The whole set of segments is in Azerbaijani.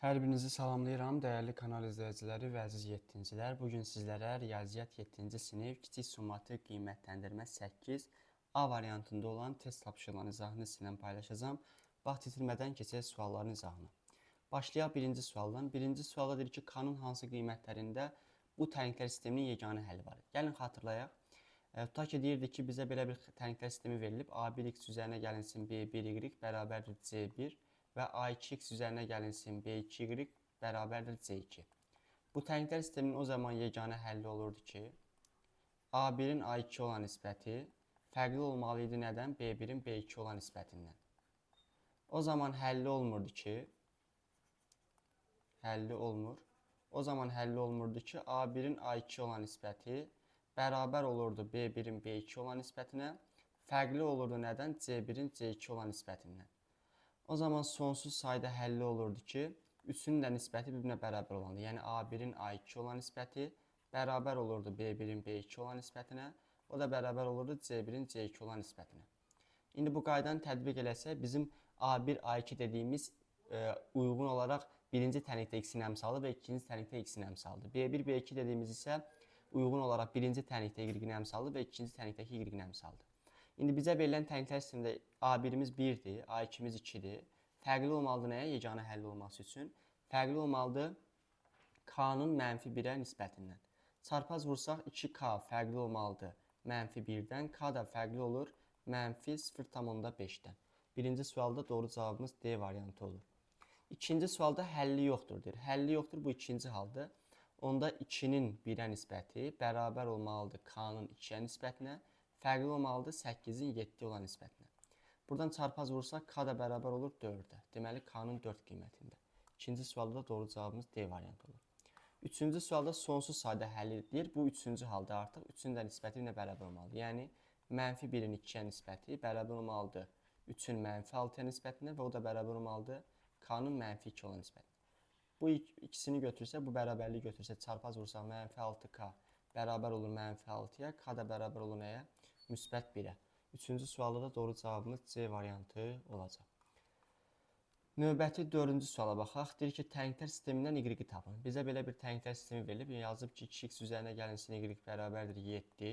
Hər birinizi salamlayıram, dəyərli kanal izləyiciləri və əziz yettincilər. Bugün sizlərə Riyaziyyat 7-ci sinif kiçik summatı qiymətləndirmə 8 A variantında olan test tapşırıqlarının izahını sizinlə paylaşacağım. Vaxt itirmədən keçək sualların izahına. Başlayaq birinci sualdan. Birinci sualda deyir ki, K-nın hansı qiymətlərində bu tənklər sisteminin yeganə həlli var? Gəlin xatırlayaq. Tutaq ki, deyirdi ki, bizə belə bir tənklər sistemi verilib. A1x üzərinə gəlinsin B1y bərabərdir C1 və A2x üzərinə gəlinsin B2y bərabərdir C2. Bu tənklər sisteminin o zaman yeganə həlli olurdu ki, A1-in A2 olan nisbəti fərqli olmalı idi nədən? B1-in B2 olan nisbətindən. O zaman həlli olmurdu ki, A1-in A2 olan nisbəti bərabər olurdu B1-in B2 olan nisbətinə, fərqli olurdu nədən? C1-in C2 olan nisbətindən. O zaman sonsuz sayda həlli olurdu ki, üçünün də nisbəti bir-birinə bərabər olandı. Yəni A1-in A2 olan nisbəti bərabər olurdu B1-in B2 olan nisbətinə, o da bərabər olurdu C1-in C2 olan nisbətinə. İndi bu qaydanı tətbiq eləsək, bizim A1, A2 dediyimiz uyğun olaraq birinci tənikdə x-in əmsalı və ikinci tənikdə x-in əmsalıdır. B1, B2 dediyimiz isə uyğun olaraq birinci tənikdə y-in əmsalı və ikinci tənikdəki y-in əmsalıdır. İndi bizə verilən tənklər sistemində A1-imiz 1-dir, A2-miz 2-dir. Fərqli olmalıdır nəyə? Yeganə həlli olması üçün. Fərqli olmalıdır K-nın -1-ə nisbətindən. Çarpaz vursaq 2K fərqli olmalıdır -1-dən. K da fərqli olur -0,5-dən. Birinci sualda doğru cavabımız D variantı olur. İkinci sualda həlli yoxdur deyir. Həlli yoxdur, bu ikinci haldır. Onda 2-nin 1-ə nisbəti bərabər olmalıdır K-nın 2-ə nisbətinə. Fərqli olmalıdır 8-in 7 olan nisbətinə. Buradan çarpaz vursaq K da bərabər olur 4-ə. Deməli K-nın 4 qiymətində. İkinci sualda da doğru cavabımız D variantı olur. Üçüncü sualda sonsuz sayda həlli deyir. Bu üçüncü halda artıq üçün də nisbəti ilə bərabər olmalıdır. Yəni -1-in 2-yə nisbəti bərabər olmalıdır 3-ün -6-ya nisbətinə və o da bərabər olmalıdır K-nın -2 olan nisbətinə. Bu ikisini götürsək, bu bərabərliyi götürsək, çarpaz vursaq -6K bərabər olur -6-ya, K da bərabər olur nəyə? Müsbət 1-ə. Üçüncü sualda da doğru cavabımız C variantı olacaq. Növbəti 4-cü suala baxaq. Deyir ki, tənklər sistemindən y-i tapın. Bizə belə bir tənklər sistemi verilib. Yazıb ki, 2x üzərinə gəlinsin y bərabərdir 7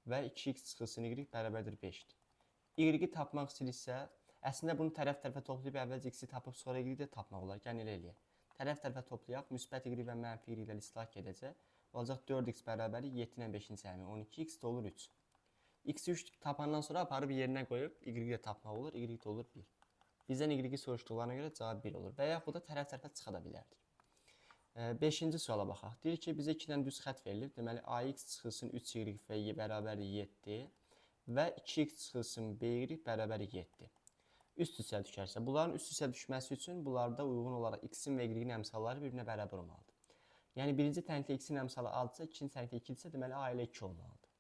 və 2x çıxılsın y bərabərdir 5-dir. Y-i tapmaq istəyirsə, əslində bunu tərəf-tərəfə toplayıb əvvəlcə x-i tapıb sonra y-i də tapmaq olar. Gəlin elə eləyək. Tərəf-tərəfə toplayaq, müsbət y və mənfi y ilə islah gedəcək. Olacaq 4x bərabəri 7 ilə 5-in cəmi 12x də olur 3. X-i 3 tapandan sonra aparıb yerinə qoyub y-i də tapmaq olur, y də olur 1. Bizdən y-i soruşduqlarına görə cavab 1 olur. Və yaxud da tərəf-tərəfə çıxa da bilərdik. 5-ci suala baxaq. Deyir ki, bizə 2 dənə düz xətt verilib. Deməli, AX çıxılsın 3y və y bərabərdir 7 və 2x çıxılsın by bərabərdir 7. Üst-üstə düşərsə, bunların üst-üstə düşməsi üçün bunlarda uyğun olaraq x-in və y-in əmsalları bir-birinə bərabər olmalıdır. Yəni, birinci tənkdə x-in əmsalı 6-sa, ikinci tənkdə 2-dirsə, deməli, A ilə 2 olmalıdır.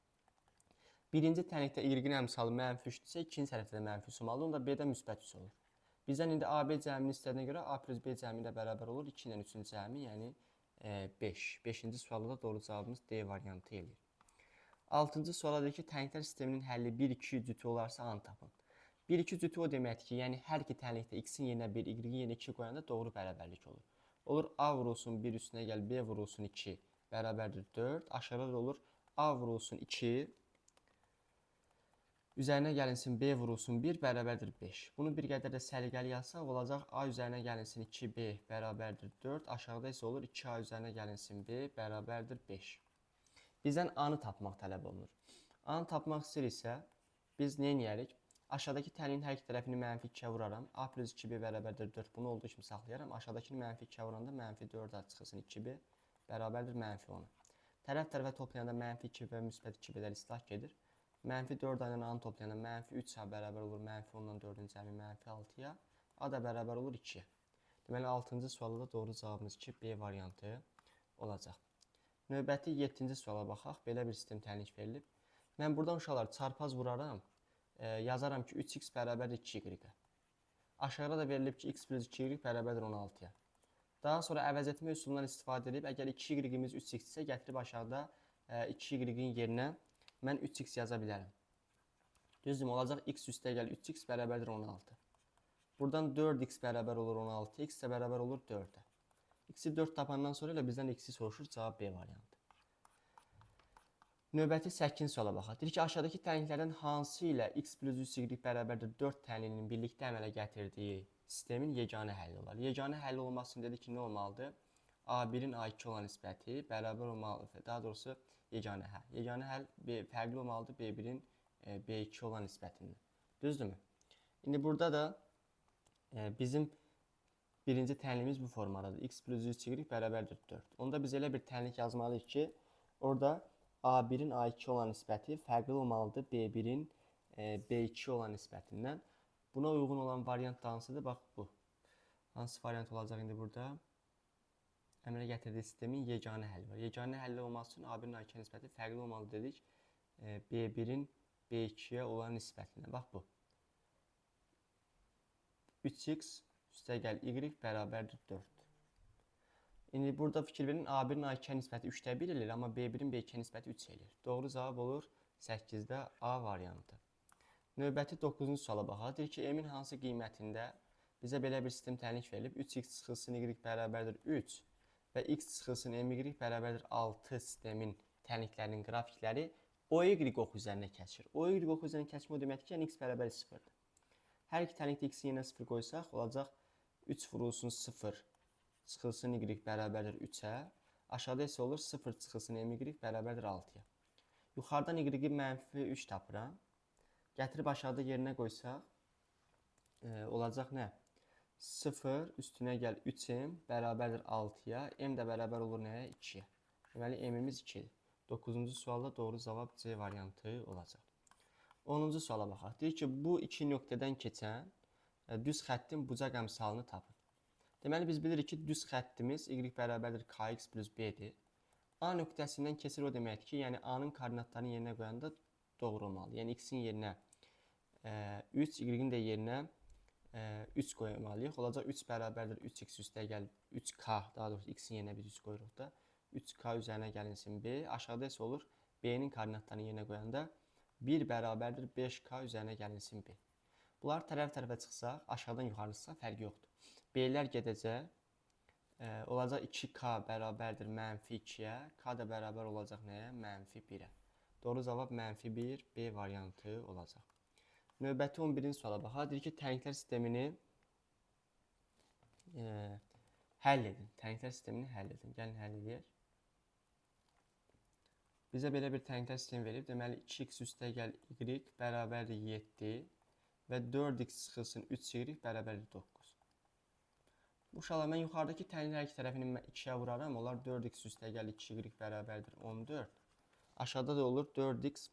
Birinci tənkdə y-in əmsalı -3-dürsə, ikinci tərəfdə də -3 olmalıdır. Onda B-də müsbət 3 olur. Bizdən indi AB cəmini istədiyinə görə A plus B cəmi ilə bərabər olur. 2 ilə 3-ün cəmi, yəni 5. 5-ci sualda da doğru cavabımız D variantı eləyir. 6-cı suala deyir ki, tənklər sisteminin həlli 1-2 cütü olarsa an tapın. 1-2 cütü o deməkdir ki, yəni hər iki tənkdə x-in yerinə 1, y-in yerinə 2 qoyanda doğru bərabərlik olur. Olur A vurulsun 1 üstünə gəl, B vurulsun 2 bərabərdir 4. Aşağıda da olur A vurulsun 2 üzərinə gəlinsin B vurulsun 1 bərabərdir 5. Bunu bir qədər də səliqəli yazsaq olacaq A üzərinə gəlinsin 2B bərabərdir 4. Aşağıda isə olur 2A üzərinə gəlinsin B bərabərdir 5. Bizdən A-nı tapmaq tələb olunur. A-nı tapmaq istəyiriksə biz nə edərik? Aşağıdakı təliyin hər iki tərəfini -2-yə vuraram. A plus 2B bərabərdir 4. Bunu olduğu kimi saxlayaram. Aşağıdakini -2-yə vuranda -4 çıxılsın 2B bərabərdir -10. Tərəf-tərəfə toplayanda -2 və müsbət 2B-lər islah gedir. -4 ilə A-nı toplayanda -3A bərabər olur -10-dan 4-ün cəmi -6-ya. A da bərabər olur 2-yə. Deməli 6-cı sualda da doğru cavabımız 2 B variantı olacaq. Növbəti 7-ci suala baxaq. Belə bir sistem təyin verilib. Mən buradan uşaqlar çarpaz vuraram. Yazaram ki 3x bərabərdir 2y. Aşağıda da verilib ki x plus 2y bərabərdir 16-ya. Daha sonra əvəz etmə üsulundan istifadə edib, əgər 2y-imiz 3x-dirsə, gətirib aşağıda 2y-in yerinə mən 3x yaza bilərəm. Düzdür, olacaq x üstə gəl 3x bərabərdir 16. Buradan 4x bərabər olur 16, x də bərabər olur 4-ə. X-i 4 tapandan sonra elə bizdən X-i soruşur, cavab B variantı. Növbəti 8-ci suala baxaq. Deyir ki, aşağıdakı tənliklərdən hansı ilə x plus 3y bərabərdir 4 tənlinin birlikdə əmələ gətirdiyi sistemin yeganə həlli olar? Yeganə həlli olması üçün dedi ki, nə olmalıdır? A1-in A2 olan nisbəti bərabər olmalıdır. Daha doğrusu yeganə həll. Yeganə həll fərqli olmalıdır B1-in B2 olan nisbətindən. Düzdürmü? İndi burada da bizim birinci tənliyimiz bu formadadır. X plus 3y bərabərdir 4. Onda biz elə bir tənlik yazmalıyıq ki, orada A1-in A2 olan nisbəti fərqli olmalıdır B1-in B2 olan nisbətindən. Buna uyğun olan variant hansıdır? Bax bu. Hansı variant olacaq indi burada? Əmələ gətirdiyi sistemin yeganə həlli var. Yeganə həlli olması üçün A1-in A2 nisbəti fərqli olmalı dedik. B1-in B2-yə olan nisbətindən. Bax bu. 3x üstəgəl y bərabərdir 4. İndi burada fikir verin, A1-in A2 nisbəti 3-də 1 edir, amma B1-in B2 nisbəti 3 edir. Doğru cavab olur 8-də A variantı. Növbəti 9-cu suala baxaq. Deyir ki, M-in hansı qiymətində bizə belə bir sistem tənlik verilib? 3x çıxılsın y bərabərdir 3 və x çıxılsın my bərabərdir 6 sistemin tənliklərinin qrafikləri OY oxu üzərinə keçir. OY oxu üzərinə keçmə o deməkdir ki, yəni x bərabər 0-dır. Hər iki tənlikdə x-i yerinə 0 qoysaq, olacaq 3 vurulsun 0 çıxılsın y bərabərdir 3-ə. Aşağıda isə olur 0 çıxılsın my bərabərdir 6-ya. Yuxarıdan y-i mənfi 3 tapıram. Gətirib aşağıda yerinə qoysaq, olacaq nə? 0 üstünə gəl 3m bərabərdir 6-ya. M də bərabər olur nəyə? 2-yə. Deməli, m-imiz 2-dir. 9-cu sualda doğru cavab C variantı olacaq. 10-cu suala baxaq. Deyir ki, bu iki nöqtədən keçən düz xəttin bucaq əmsalını tapın. Deməli, biz bilirik ki, düz xəttimiz y bərabərdir kx plus b-dir. A nöqtəsindən keçir o deməkdir ki, yəni A-nın koordinatlarını yerinə qoyanda doğru olmalı. Yəni x-in yerinə 3, y-in də yerinə 3 qoymalıyıq. Olacaq 3 bərabərdir 3x üstəgəl 3k, daha doğrusu x-in yerinə biz 3 qoyuruq da. 3k üzərinə gəlinsin b. Aşağıda isə olur b-nin koordinatlarını yerinə qoyanda 1 bərabərdir 5k üzərinə gəlinsin b. Bunlar tərəf-tərəfə çıxsaq, aşağıdan yuxarı çıxsaq fərqi yoxdur. B-lər gedəcək, olacaq 2k bərabərdir mənfi 2-yə, k da bərabər olacaq nəyə? Mənfi 1-ə. Doğru cavab mənfi 1, B variantı olacaq. Növbəti 11-ci suala baxaq. Deyir ki, tənliklər sistemini həll edin. Tənliklər sistemini həll edin. Gəlin həll edək. Bizə belə bir tənliklər sistemi verib. Deməli, 2x üstəgəl y bərabərdir 7 və 4x çıxılsın 3y bərabərdir 9. Bu uşaqlar, mən yuxarıdakı tənliklər hər iki tərəfini 2-yə vuraram. Onlar 4x üstəgəl 2y bərabərdir 14. Aşağıda da olur 4x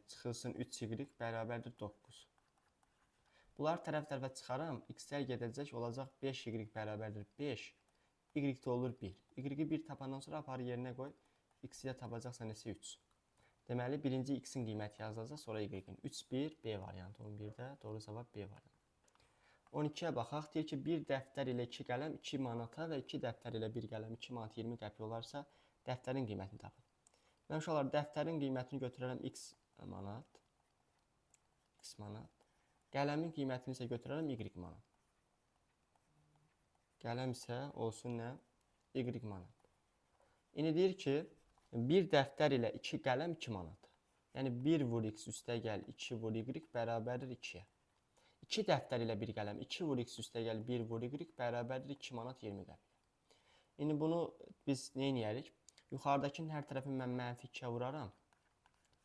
çıxılsın 3y bərabərdir 9. Bunlar tərəf-tərəfə çıxaram. X-lər gedəcək, olacaq 5y bərabərdir 5. Y də olur 1. Y-i 1 tapandan sonra aparı yerinə qoy. X-i də tapacaqsan isə 3. Deməli, birinci x-in qiyməti yazılacaq, sonra y-in. 3, 1, B variantı 11-də. Doğru cavab B variantı. 12-yə baxaq. Deyir ki, bir dəftər ilə 2 qələm 2 manata və 2 dəftər ilə 1 qələm 2 manat 20 qəpik olarsa, dəftərin qiymətini tapın. Mən uşaqlar, dəftərin qiymətini götürərəm x manat. Qələmin qiymətini isə götürərəm y manat. Qələm isə olsun nə? Y manat. İndi deyir ki, bir dəftər ilə 2 qələm 2 manat. Yəni 1 vur x üstəgəl 2 vur y bərabərdir 2-yə. 2 dəftər ilə 1 qələm 2 vur x üstəgəl 1 vur y bərabərdir 2 manat 20 qəpik. İndi bunu biz nə edərik? Yuxarıdakının hər tərəfini mən mənfi 2-yə vuraram.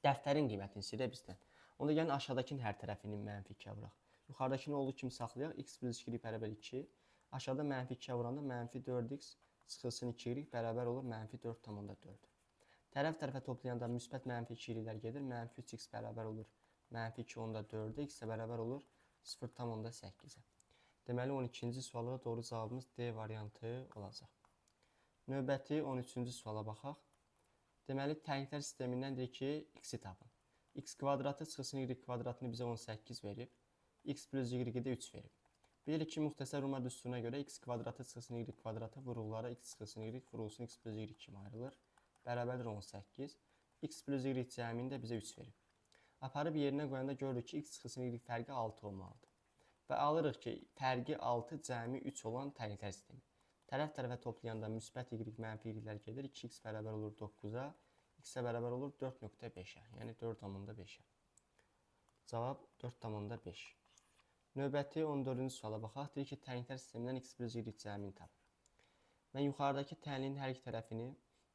Dəftərin qiymətini silə bizdən. Onda gəlin aşağıdakının hər tərəfini mənfi 2-yə vuraq. Yuxarıdakını olduğu kimi saxlayaq. X plus 2 bərabər 2. Aşağıda mənfi 2-yə vuranda mənfi 4x çıxılsın 2y bərabər olur mənfi 4,4. Tərəf-tərəfə toplayanda müsbət mənfi 2-lər gedir. Mənfi 3x bərabər olur mənfi 2,4-ə. X bərabər olur 0,8-ə. Deməli 12-ci sualda doğru cavabımız D variantı olacaq. Növbəti 13-cü suala baxaq. Deməli, tənliklər sistemindən deyir ki, x-i tapın. X kvadratı çıxılsın y kvadratını bizə 18 verib. X plus y-də 3 verib. Bilirik ki, müxtəsər Rumar düsturuna görə x kvadratı çıxılsın y kvadratı vurulğulara x çıxılsın y vurulsun x plus y kimi ayrılır. Bərabərdir 18. X plus y cəmini də bizə 3 verib. Aparıb yerinə qoyanda görürük ki, x çıxılsın y fərqi 6 olmalıdır. Və alırıq ki, fərqi 6 cəmi 3 olan tənliklər sistemi. Tərəf-tərəfə toplayanda müsbət y, mənfi y'lər gedir. 2x bərabər olur 9-a, x-ə bərabər olur 4.5-ə, yəni 4,5-ə. Cavab 4,5. Növbəti 14-cü suala baxaq. Deyir ki, tənliklər sistemindən x plus y cəmini tapır. Mən yuxarıdakı tənliyin hər iki tərəfini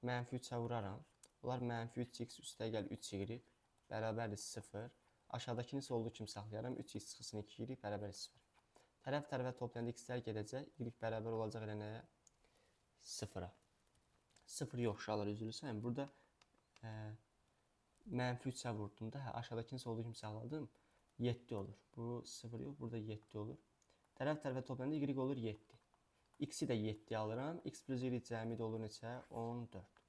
mənfi 3-ə vuraram. Bunlar mənfi 3x üstəgəl 3y bərabərdir 0. Aşağıdakını isə olduğu kimi saxlayaram. 3x çıxısın 2y bərabər 0. Tərəf-tərəfə toplayanda x-lər gedəcək. Y bərabər olacaq elə nəyə? 0-a. 0 yox, uşaqlar üzülürsən. Burada mənfi 3-ə vurdum da. Aşağıdakını isə olduğu kimi saxladım. 7 olur. Bu 0 yox, burada 7 olur. Tərəf-tərəfə toplayanda y olur 7. X-i də 7 alıram. X plus y cəmi də olur neçə? 14.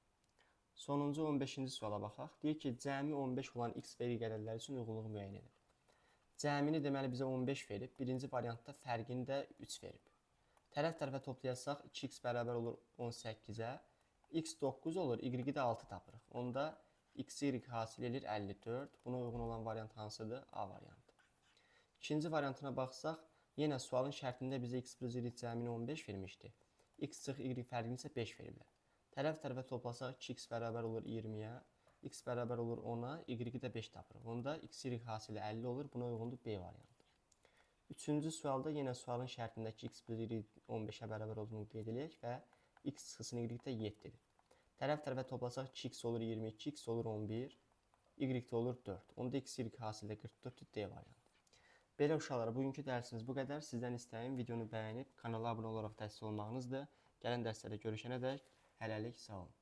Sonuncu 15-ci suala baxaq. Deyir ki, cəmi 15 olan x və y ədədləri üçün uyğunluğu müəyyən edir. Cəmini deməli bizə 15 verib. Birinci variantda fərqini də 3 verib. Tərəf-tərəfə toplayasaq 2x bərabər olur 18-ə. X 9 olur, y də 6 tapırıq. Onda x, y hasil edir 54. Buna uyğun olan variant hansıdır? A variantı. İkinci variantına baxsaq, yenə sualın şərtində bizə x plus y cəmini 15 vermişdi. X çıx y fərqini isə 5 veriblər. Tərəf-tərəfə toplasaq 2x bərabər olur 20-yə, x bərabər olur 10-a, y də 5 tapırıq. Onda x, y hasili 50 olur. Buna uyğundur B variantı. Üçüncü sualda yenə sualın şərtindəki x plus y 15-ə bərabər olduğunu qeyd edək və x çıxısın y də 7-dir. Tərəf-tərəfə toplasaq 2x olur 22, x olur 11, y də olur 4. Onda x, y hasili 44-dür, D variantı. Belə uşaqlar, bugünkü dərsimiz bu qədər. Sizdən istəyim videonu bəyənib kanala abunə olaraq dəstək olmağınızdır. Gələn dərslərdə görüşənədək hələlik sağ olun.